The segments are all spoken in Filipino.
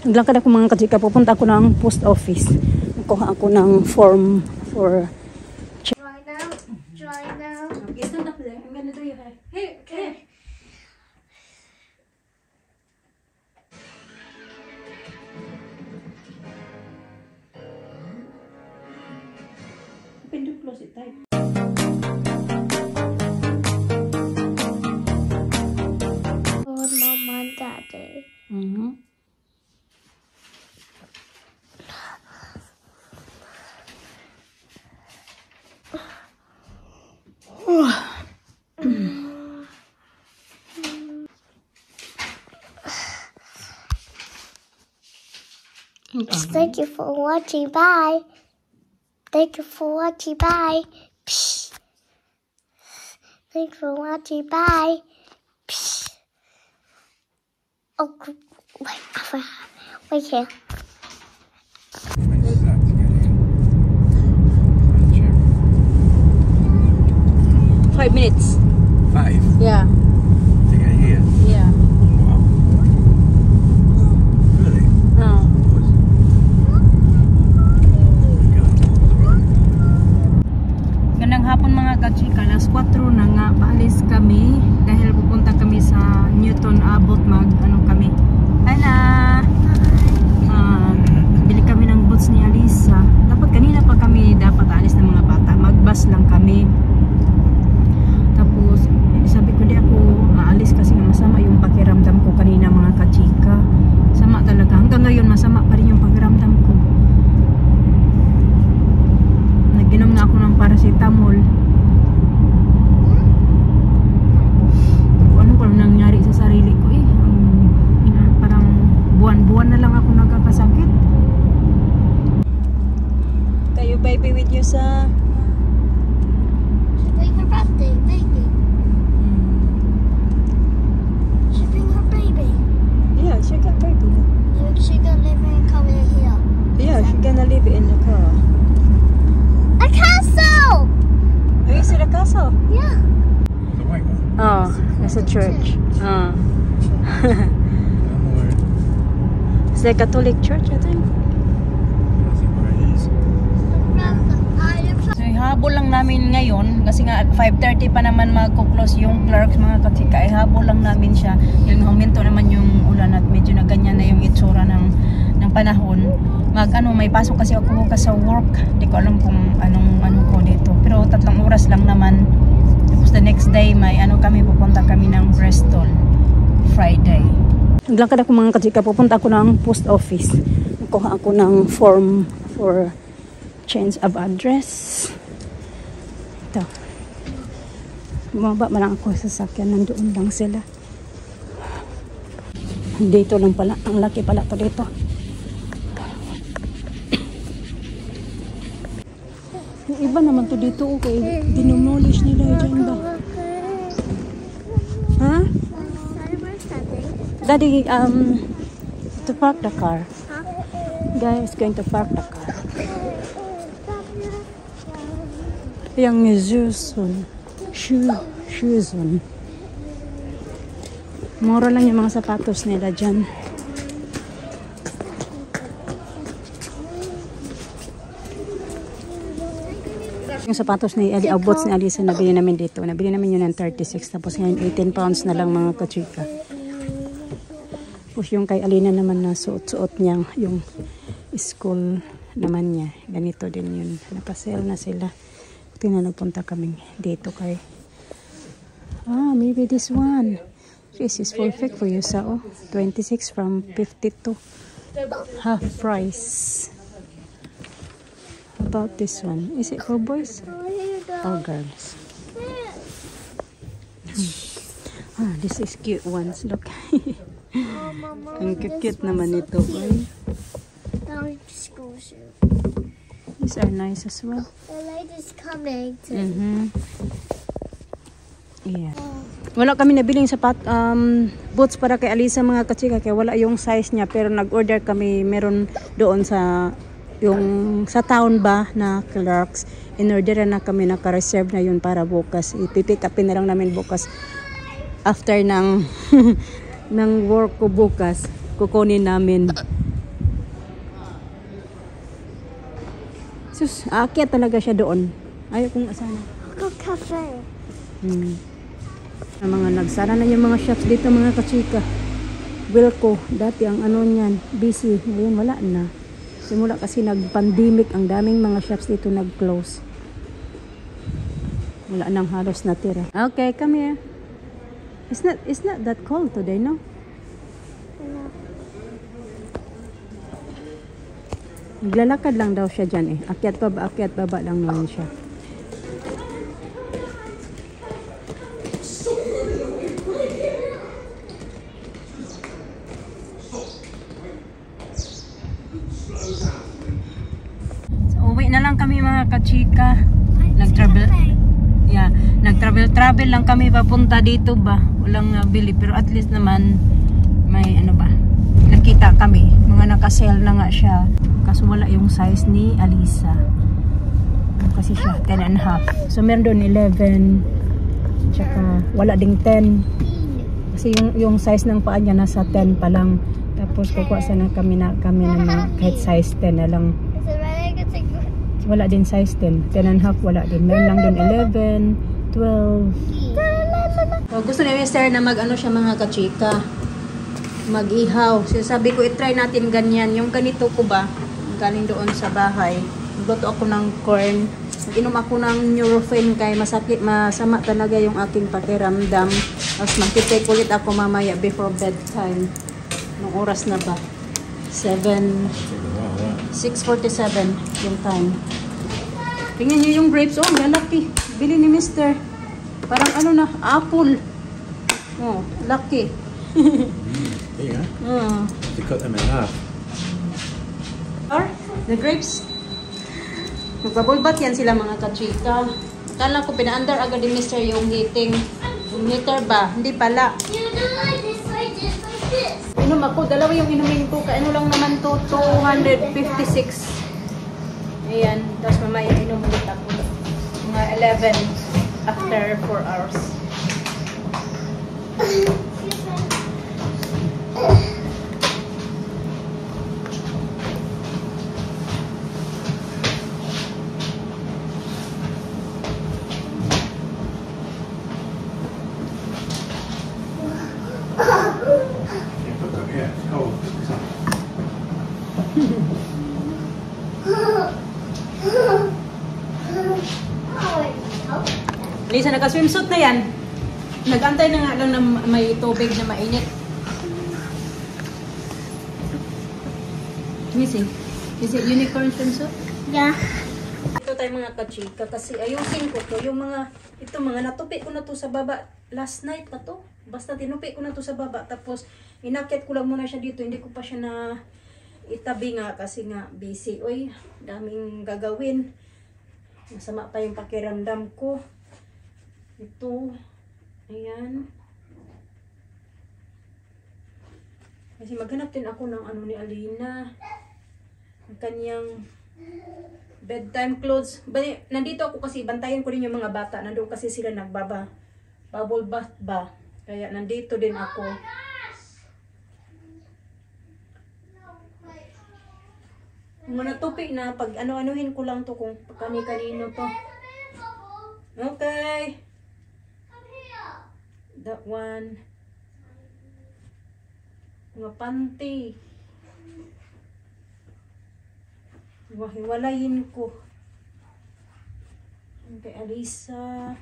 Naglakad ako mga kachika, pupunta ako ng post office. Nakuha ako ng form for Dry now. Dry now. Okay, stand up there. I'm gonna do your hair. Here, here. Open to close it tight. For Mama and Daddy. Thank you for watching. Bye. Thank you for watching. Bye. Psh. Thank you for watching. Bye. Psh. Oh, wait here. Five minutes. 5? Yeah. To get here? Yeah. Wow. Really? Oh. Gandang hapon mga kachika. Alas 4 na nga. Paalis kami dahil pupunta kami sa Newton Abbot kami. Hala! Bili kami ng boots ni Alisa. Dapat kanina pa kami dapat alis ng mga bata. Mag-bus lang kami. Tapos sabi ko di ako aalis kasi nga masama yung pakiramdam ko kanina mga kachika. Sama talaga. Hanggang ngayon masama pa rin yung pakiramdam ko. Nag-inom na ako ng paracetamol. Ano pa nangyari sa sarili ko parang buwan-buwan na lang ako nagkakasakit. Kayo baby with you sa Bring her birthday, baby. She bring her baby. Yeah, she got baby. She gonna live in come in here. Yeah, she gonna live in the car. A castle! Oh, you see the castle? Yeah. The white one? Oh, it's a church. Oh. It's a Catholic church, I think. I think where it is. So, habol lang namin ngayon kasi nga 5:30 pa naman magko-close yung clerks mga kachika. Habol lang namin siya. Yung huminto naman yung ulan at medyo na ganyan na yung itsura ng panahon. May pasok kasi ako bukas sa work. Hindi ko alam kung anong ko dito. Pero 3 oras lang naman. Tapos the next day may pupunta kami ng Bristol Friday. Naglakad ako mga kachika, pupunta ako ng post office. Nakuha ako ng form for change of address. Ito. Bumaba man lang ako sa sasakyan. Nandoon lang sila. Dito lang pala. Ang laki pala to dito. Yung iba naman to dito. Okay. Dinumolish nila dyan ba? Ha? Daddy, to park the car. Guy is going to park the car. Yang Zuzun. Shuzun. Mura lang yung mga sapatos nila dyan. Yung sapatos ni Ali, boots ni Alisa, nabili namin dito. Nabili namin yun ng 36. Tapos ngayon 18 pounds na lang mga kachika. Tapos yung kay Alina naman na suot-suot niya, yung school naman niya. Ganito din yun. Napasale na sila. Tingnan nagpunta kami dito kay maybe this one. This is perfect for you, Sao. 26 from 52. Half price. How about this one? Is it for boys or girls? This is cute ones. Look. Ang cute naman ito. These are nice as well. The lady's coming to. Yeah. Wala kami nabiling boots para kay Alisa mga kachika kaya wala yung size niya pero nag-order kami meron doon sa town ba na clerks. In-order na kami, naka-reserve na yun para bukas. Ipipick upin na lang namin bukas after ng ng work ko bukas. Kukunin namin Sus, aakyat talaga siya doon. Ayaw kong asana. Go cafe. Ang mga nagsara na yung mga shops dito mga kachika. Wilco, dati ang ano niyan, busy. Ngayon wala na. Simula kasi nag-pandemic, ang daming mga shops dito nag-close. Wala nang halos natira. Okay, come here. It's not that cold today, no? Naglalakad lang daw siya dyan eh. Akyat baba lang naman siya. So, uwi na lang kami mga kachika. Nag-travel. Yeah, nag-travel lang kami papunta dito ba. Walang bili pero at least naman may ano ba. Nakita kami. Mga naka-sale na nga siya. Kaso wala yung size ni Alisa. Kasi siya 10.5. So meron doon 11. Tsaka wala ding 10. Kasi yung size ng paa niya nasa 10 pa lang. Tapos kukuha sana kami na mga kahit size 10 na lang. Wala din size 10. 10.5 wala din. Meron lang din 11, 12. So, gusto ni Mr. na mag-ano siya mga kachika. Mag-ihaw. So, sabi ko, itry natin ganyan. Yung ganito ko ba, galing doon sa bahay. Nagluto ako ng corn. Nag-inom ako ng Nurofen kay masama talaga yung aking pakiramdam. Tapos magtitake ulit ako mamaya before bedtime. Anong oras na ba? 6:47 yung time. Tingnan nyo yung grapes. Oh, lalaki. Bili ni Mr. Parang ano na, apple. Oh, laki. Yeah. To cut them in half. Or, the grapes. Magbabulbat yan sila mga kachika. Akala ko pina-under agad ni Mr. yung heating. Yung heater ba? Hindi pala. Inom ako, dalawa yung inumin ko. Kaano lang naman to, 256. Ayan, tapos mamaya inom ulit ako. Mga 11 after 4 hours. Yeah, it's cold. Lisa, naka-swimsuit na yan. Nag-antay na nga lang na may tubig na mainit. Let me see. Is it unicorn swimsuit? Yeah. Ito tayo mga kachika kasi ayusin ko to. Yung mga, ito mga natupi ko na to sa baba. Last night pa to. Basta tinupi ko na to sa baba. Tapos inakyat ko lang muna siya dito. Hindi ko pa siya na itabi nga kasi nga busy. Uy, daming gagawin. Masama pa yung pakiramdam ko. Ito. Ayan. Kasi maghanap din ako ng ano ni Alina. Ang kanyang bedtime clothes. Nandito ako kasi bantayan ko rin yung mga bata. Nandoon kasi sila bubble bath ba. Kaya nandito din ako. Mga natupi na pag ano-anuhin ko lang to kung kani-kanino to. Okay. That one. Mga panty. Hiwalayin ko. Okay, Alisa.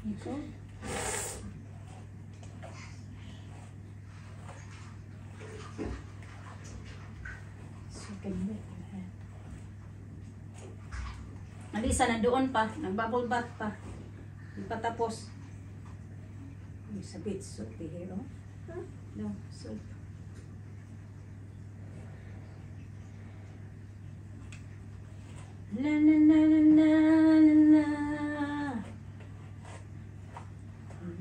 Ito. Alisa, nandoon pa. Nagbubble bath pa. Hindi pa tapos. There's a bit soapy here, oh. Huh? No, soap. La la la la la la la.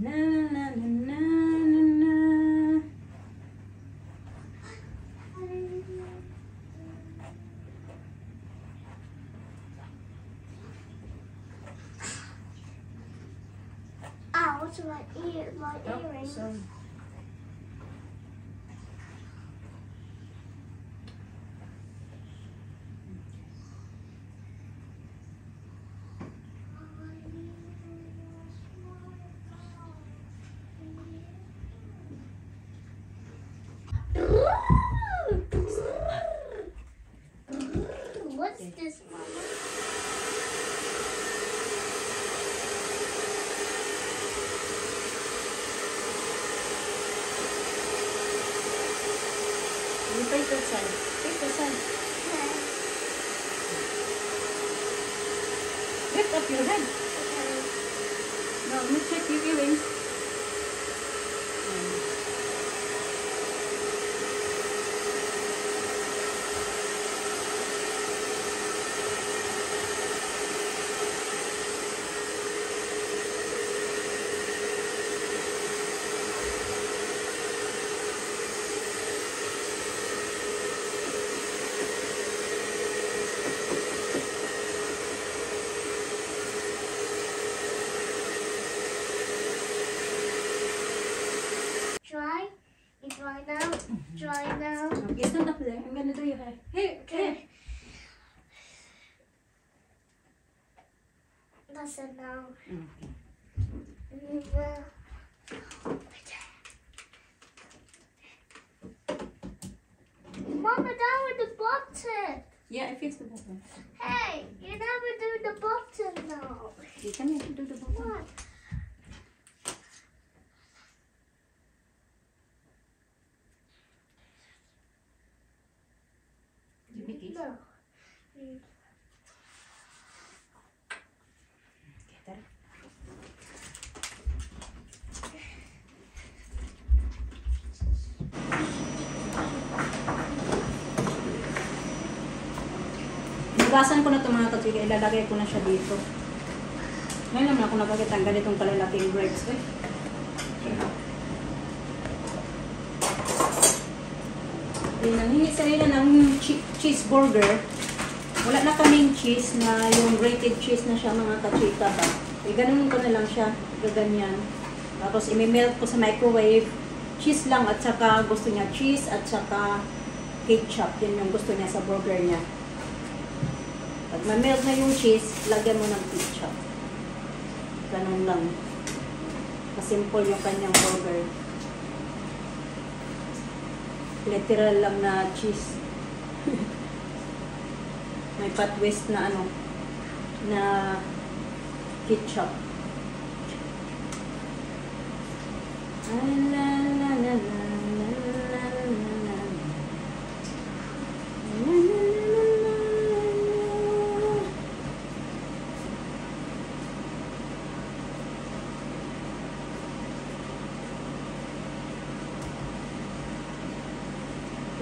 La la la la la la la. Ow, what's my ear? My earring. Sorry. What's this, Mama? You face that side. Face that side. Lift up your head. No, let me check your earrings. Dry? You dry now? Dry now? Okay, stand up there. I'm gonna do your hair. Here, here. That's it now. Mama, down with the button. Yeah, I fixed the bottom. Hey, you never do the button now. You can even do the bottom. What? You make it. No. Okay, tara. Hugasan ko na ito mga katsika, ilalagay ko na siya dito. Ngayon naman ako nakakita ang ganitong kalalaking breaks. Eh. Nangingi sa nila ng cheeseburger. Wala na kaming cheese na yung grated cheese na siya mga kachika ba. E ganun ko na lang siya, gaganyan. Tapos i-melt ko sa microwave. Cheese lang at saka gusto niya cheese at saka ketchup. Yan yung gusto niya sa burger niya. Pag ma-melt na yung cheese, lagyan mo ng ketchup. Ganun lang. Kasimple yung kanyang burger. Literal lang na cheese. May pa-twist na ano, na ketchup. La la la la la la la.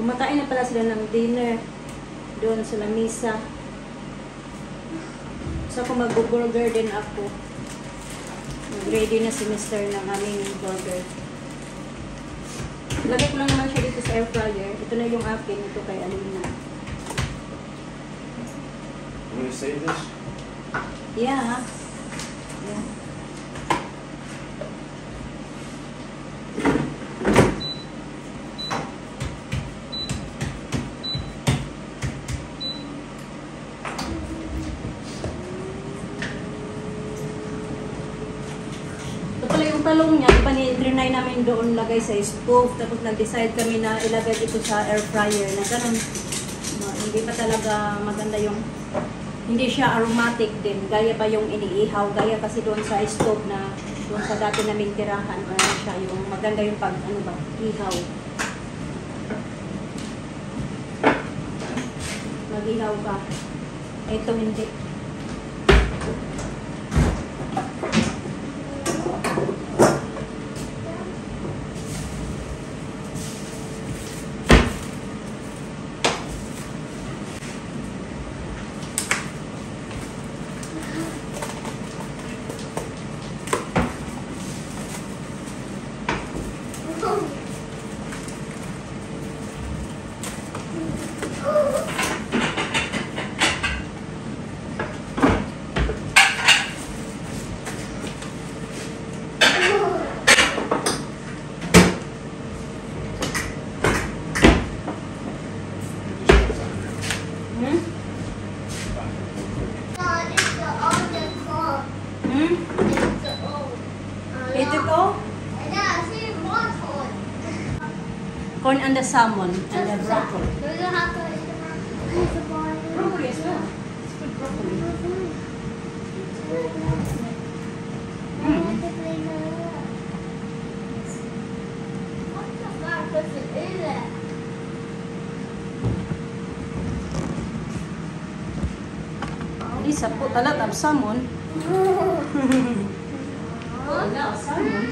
Kumakain na pala sila ng dinner doon sa lamisa. So kung mag-burger din ako. Mag-ready na si Mr. ng aming burger. Lagay ko lang naman siya dito sa air fryer. Ito na yung akin. Ito kay Alina. You want to save this? Yeah. Yeah. Yung talong niya, iba ni-trinay namin doon lagay sa stove, tapos nag-decide kami na ilagay ito sa air fryer na ganun. Hindi pa talaga maganda yung, hindi siya aromatic din, gaya pa yung iniihaw, gaya kasi doon sa stove na, doon sa dati naming tirahan, ano siya, yung maganda yung pag, ano ba, ihaw. Mag-ihaw ka. Ito hindi. oh. Yeah, see, more corn. Corn and the salmon and the broccoli. We're gonna have to eat the broccoli. Broccoli as well. It's good broccoli. Lisa put a lot of salmon. A lot of salmon.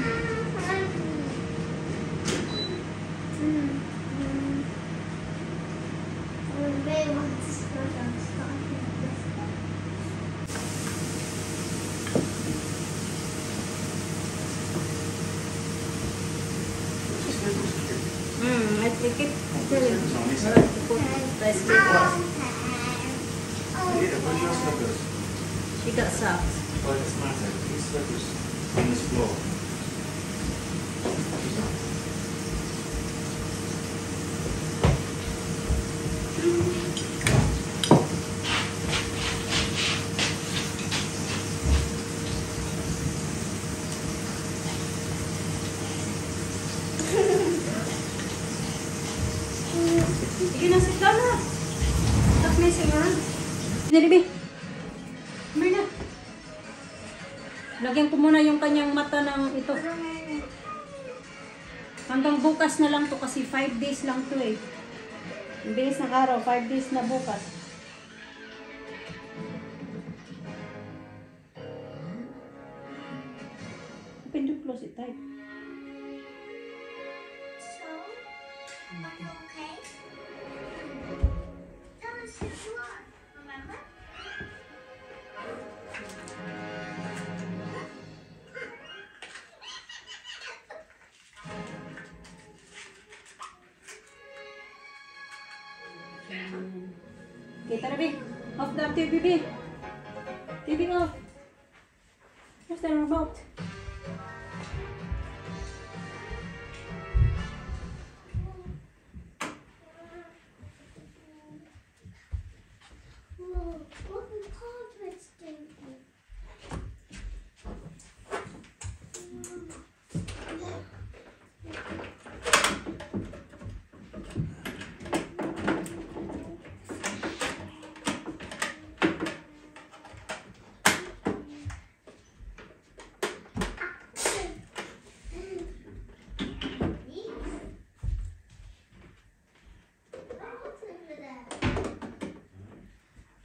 I think it. Where's your slippers? She got socks. Why does it matter? These slippers on this floor. Sige na, sit down na. Stop messing around. Nilibi. Kumay na. Lagyan ko muna yung kanyang mata ng ito. Hanggang bukas na lang to kasi 5 days lang to eh. Ang bilis ng araw, 5 days na bukas. Open to close it tight. Okay. Tell us who you are, remember? Okay, tara B. Off the TV, B. TV off. Where's the remote? Whoa, what the carpet's doing?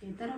Okay, tara.